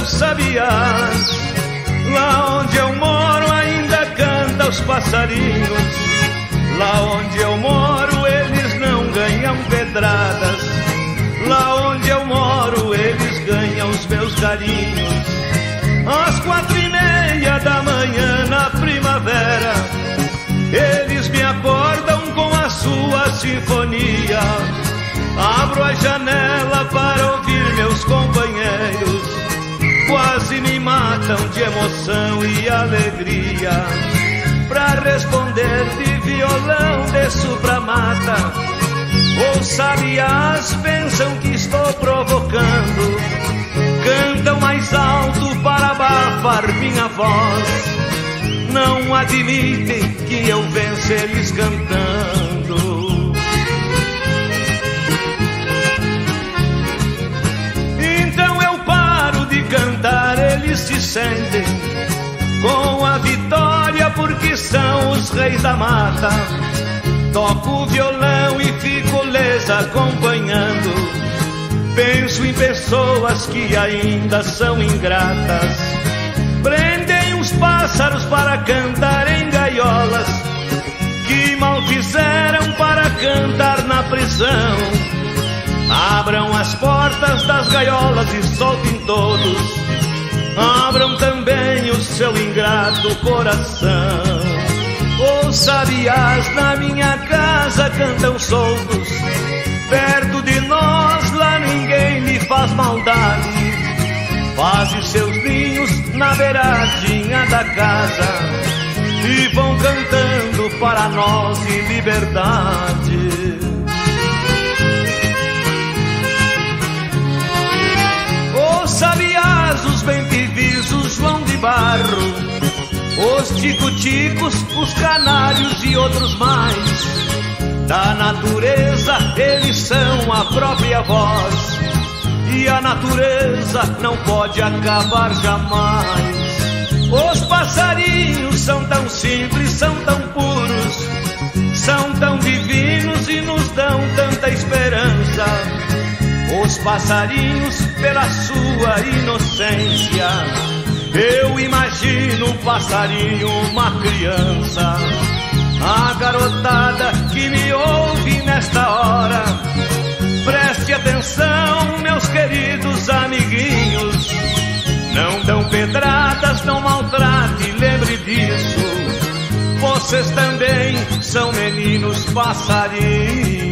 meus sabiás. Lá onde eu moro ainda canta os passarinhos. Lá onde eu moro eles não ganham pedradas. Lá onde eu moro eles ganham os meus carinhos. Às 4:30 da manhã na primavera, eles me acordam com a sua sinfonia. Abro a janela para ouvir meus companheiros, quase me matam de emoção e alegria. Pra responder de violão desço pra mata. Os sabiás pensam que estou provocando, cantam mais alto para abafar minha voz. Não admitem que eu vença eles cantando. Então eu paro de cantar, eles se sentem com a vitória porque são os reis da mata. Toco o violão e fico lhes acompanhando. Penso em pessoas que ainda são ingratas. Prendem os pássaros para cantar em gaiolas, que mal fizeram para cantar na prisão. Abram as portas das gaiolas e soltem todos. Abram também o seu ingrato coração. Os sabiás na minha casa cantam soltos. Perto de nós lá ninguém lhe faz maldade. Faz os seus ninhos na beiradinha da casa e vão cantando para nós em liberdade. Os sabiás, os bem-vivis, os João de Barro, os tico-ticos, os canários e outros mais. Da natureza eles são a própria voz, e a natureza não pode acabar jamais. Os passarinhos são tão simples, são tão puros, são tão divinos e nos dão tanta esperança. Os passarinhos, pela sua inocência, eu imagino um passarinho, uma criança. A garotada que me ouve nesta hora, preste atenção, meus queridos amiguinhos. Não dão pedradas, não maltrate, lembre disso. Vocês também são meninos passarinhos.